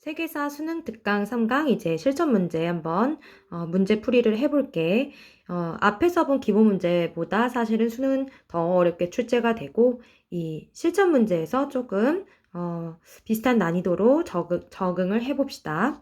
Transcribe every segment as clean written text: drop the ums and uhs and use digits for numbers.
세계사 수능 특강 3강 이제 실전 문제 한번 문제 풀이를 해볼게. 앞에서 본 기본 문제보다 사실은 수능은 더 어렵게 출제가 되고 이 실전 문제에서 조금 비슷한 난이도로 적응을 해봅시다.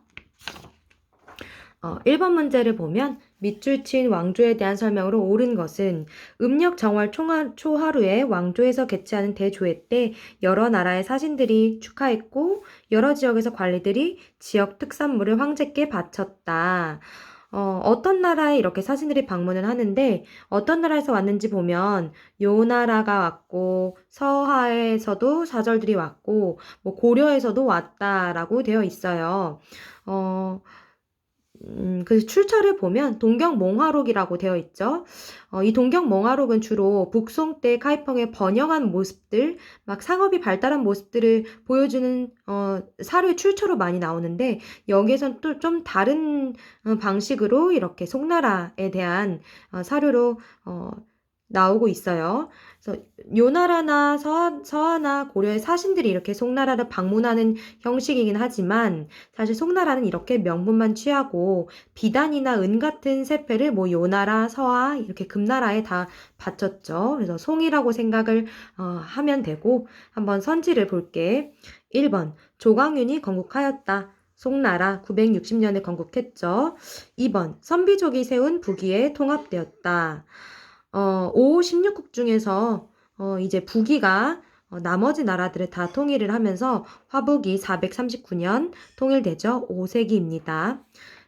1번 문제를 보면 밑줄 친 왕조에 대한 설명으로 옳은 것은 음력 정월 초하루에 왕조에서 개최하는 대조회 때 여러 나라의 사신들이 축하했고 여러 지역에서 관리들이 지역 특산물을 황제께 바쳤다. 어떤 나라에 이렇게 사신들이 방문을 하는데 어떤 나라에서 왔는지 보면 요 나라가 왔고 서하에서도 사절들이 왔고 뭐 고려에서도 왔다라고 되어 있어요. 그래서 출처를 보면 동경몽화록이라고 되어 있죠. 이 동경몽화록은 주로 북송 때 카이펑의 번영한 모습들, 막 상업이 발달한 모습들을 보여주는 사료의 출처로 많이 나오는데 여기에선 또 좀 다른 방식으로 이렇게 송나라에 대한 사료로 나오고 있어요. 그래서 요나라나 서하나 고려의 사신들이 이렇게 송나라를 방문하는 형식이긴 하지만 사실 송나라는 이렇게 명분만 취하고 비단이나 은 같은 세패를 뭐 요나라, 서하 이렇게 금나라에 다 바쳤죠. 그래서 송이라고 생각을 하면 되고 한번 선지를 볼게. 1번 조광윤이 건국하였다. 송나라 960년에 건국했죠. 2번 선비족이 세운 북위에 통합되었다. 5, 16국 중에서 이제 북위가 나머지 나라들을 다 통일을 하면서 화북이 439년 통일되죠. 5세기입니다.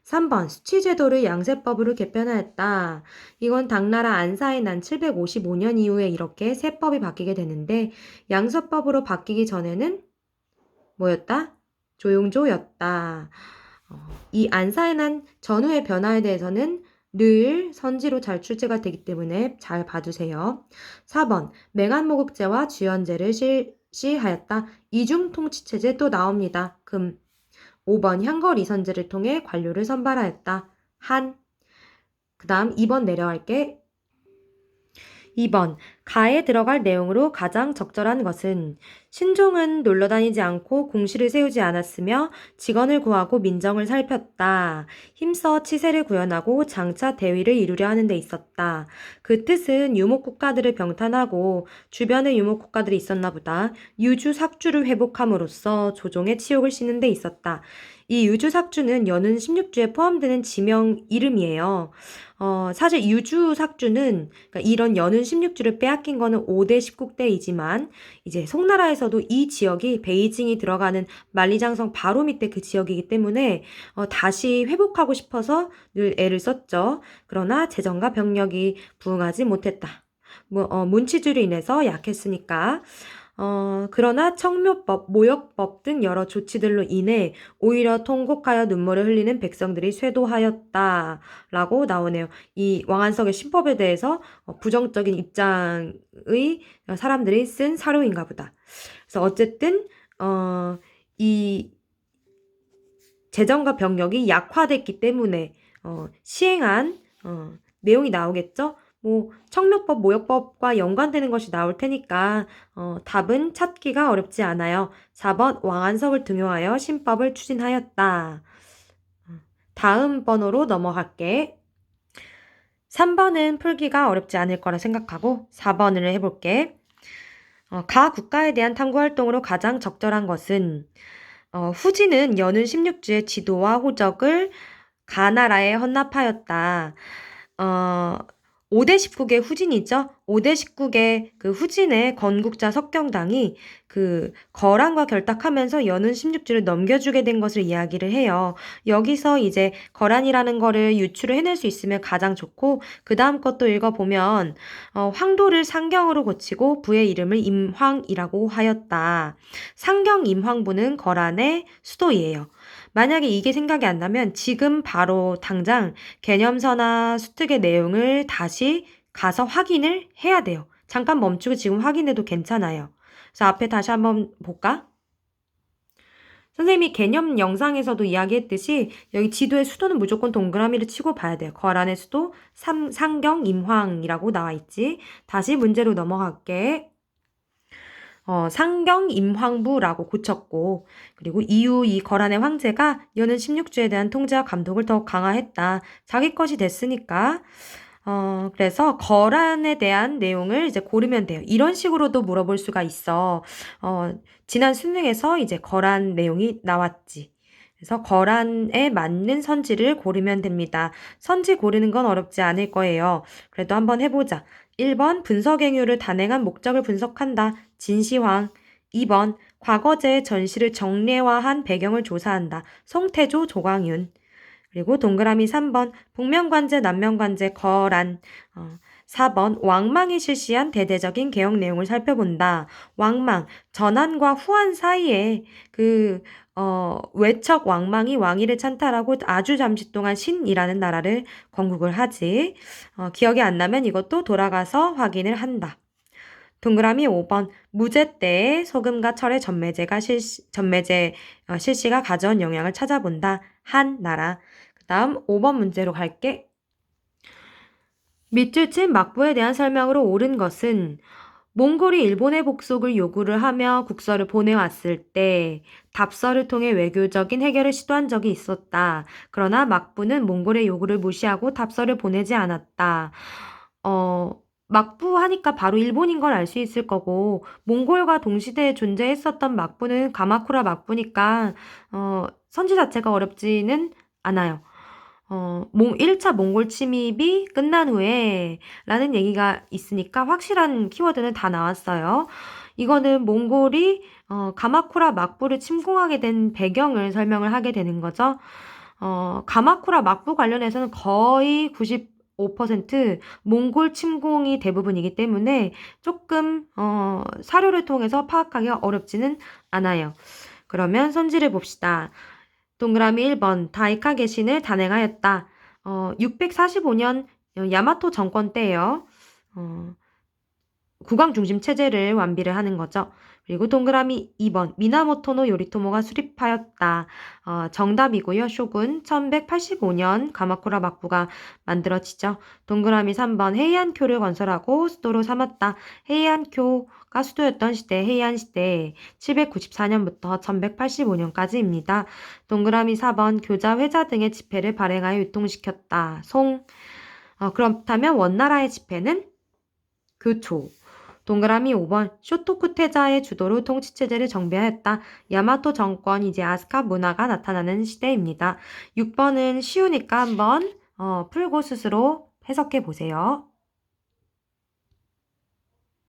3번 수치제도를 양세법으로 개편하였다. 이건 당나라 안사에 난 755년 이후에 이렇게 세법이 바뀌게 되는데 양서법으로 바뀌기 전에는 뭐였다? 조용조였다. 이 안사에 난 전후의 변화에 대해서는 늘 선지로 잘 출제가 되기 때문에 잘 봐주세요. 4번 맹한모국제와 주연제를 실시하였다. 이중통치체제 또 나옵니다. 금. 5번 향거리선제를 통해 관료를 선발하였다. 한. 그 다음 2번 내려갈게. 2번 가에 들어갈 내용으로 가장 적절한 것은 신종은 놀러다니지 않고 공시를 세우지 않았으며 직언을 구하고 민정을 살폈다. 힘써 치세를 구현하고 장차 대위를 이루려 하는 데 있었다. 그 뜻은 유목국가들을 병탄하고 주변에 유목국가들이 있었나 보다. 유주삭주를 회복함으로써 조종의 치욕을 씻는 데 있었다. 이 유주삭주는 연운 16주에 포함되는 지명 이름이에요. 사실 유주삭주는 그러니까 이런 연운 16주를 빼앗긴 거는 5대 10국대이지만 이제 송나라에서도 이 지역이 베이징이 들어가는 만리장성 바로 밑에 그 지역이기 때문에 다시 회복하고 싶어서 늘 애를 썼죠. 그러나 재정과 병력이 부응하지 못했다. 문치주로 인해서 약했으니까. 그러나 청묘법, 모역법 등 여러 조치들로 인해 오히려 통곡하여 눈물을 흘리는 백성들이 쇄도하였다. 라고 나오네요. 이 왕안석의 신법에 대해서 부정적인 입장의 사람들이 쓴 사료인가 보다. 그래서 어쨌든, 이 재정과 병력이 약화됐기 때문에, 시행한, 내용이 나오겠죠? 뭐 청묘법, 모역법과 연관되는 것이 나올 테니까 답은 찾기가 어렵지 않아요. 4번 왕안석을 등용하여 신법을 추진하였다. 다음 번호로 넘어갈게. 3번은 풀기가 어렵지 않을 거라 생각하고 4번을 해볼게. 가 국가에 대한 탐구활동으로 가장 적절한 것은 후지는 연운 16주의 지도와 호적을 가나라에 헌납하였다. 5대 10국의 후진이죠. 5대 10국의 그 후진의 건국자 석경당이 그 거란과 결탁하면서 연운 16주를 넘겨주게 된 것을 이야기를 해요. 여기서 이제 거란이라는 거를 유추를 해낼 수 있으면 가장 좋고 그 다음 것도 읽어보면 황도를 상경으로 고치고 부의 이름을 임황이라고 하였다. 상경 임황부는 거란의 수도이에요. 만약에 이게 생각이 안 나면 지금 바로 당장 개념서나 수특의 내용을 다시 가서 확인을 해야 돼요. 잠깐 멈추고 지금 확인해도 괜찮아요. 그래서 앞에 다시 한번 볼까? 선생님이 개념 영상에서도 이야기했듯이 여기 지도의 수도는 무조건 동그라미를 치고 봐야 돼요. 거란의 수도 상경 임황이라고 나와 있지. 다시 문제로 넘어갈게. 상경 임황부라고 고쳤고, 그리고 이후 이 거란의 황제가 여는 16주에 대한 통제와 감독을 더욱 강화했다. 자기 것이 됐으니까. 그래서 거란에 대한 내용을 이제 고르면 돼요. 이런 식으로도 물어볼 수가 있어. 지난 수능에서 이제 거란 내용이 나왔지. 그래서 거란에 맞는 선지를 고르면 됩니다. 선지 고르는 건 어렵지 않을 거예요. 그래도 한번 해보자. 1번 분석행위를 단행한 목적을 분석한다. 진시황. 2번 과거제의 전시를 정례화한 배경을 조사한다. 송태조, 조광윤. 그리고 동그라미 3번 북면관제, 남면관제, 거란. 4번 왕망이 실시한 대대적인 개혁 내용을 살펴본다. 왕망, 전한과 후한 사이에 외척 왕망이 왕위를 찬탈하고 아주 잠시 동안 신이라는 나라를 건국을 하지. 기억이 안 나면 이것도 돌아가서 확인을 한다. 동그라미 5번 무제 때의 소금과 철의 전매제 실시가 가져온 영향을 찾아본다. 한 나라. 그 다음 5번 문제로 갈게. 밑줄 친 막부에 대한 설명으로 옳은 것은 몽골이 일본의 복속을 요구를 하며 국서를 보내왔을 때 답서를 통해 외교적인 해결을 시도한 적이 있었다. 그러나 막부는 몽골의 요구를 무시하고 답서를 보내지 않았다. 막부 하니까 바로 일본인 걸 알 수 있을 거고, 몽골과 동시대에 존재했었던 막부는 가마쿠라 막부니까, 선지 자체가 어렵지는 않아요. 1차 몽골 침입이 끝난 후에 라는 얘기가 있으니까 확실한 키워드는 다 나왔어요. 이거는 몽골이 가마쿠라 막부를 침공하게 된 배경을 설명을 하게 되는 거죠. 가마쿠라 막부 관련해서는 거의 95% 몽골 침공이 대부분이기 때문에 조금 사료를 통해서 파악하기가 어렵지는 않아요. 그러면 선지를 봅시다. 동그라미 1번 다이카 개신을 단행하였다. 645년 야마토 정권 때예요. 국왕 중심 체제를 완비를 하는 거죠. 그리고 동그라미 2번 미나모토노 요리토모가 수립하였다. 정답이고요. 쇼군 1185년 가마쿠라 막부가 만들어지죠. 동그라미 3번 헤이안쿄를 건설하고 수도로 삼았다. 헤이안쿄가 수도였던 시대 헤이안 시대 794년부터 1185년까지입니다. 동그라미 4번 교자, 회자 등의 지폐를 발행하여 유통시켰다. 그렇다면 원나라의 지폐는 교초. 동그라미 5번 쇼토쿠테자의 주도로 통치체제를 정비하였다. 야마토 정권 이제 아스카 문화가 나타나는 시대입니다. 6번은 쉬우니까 한번 풀고 스스로 해석해 보세요.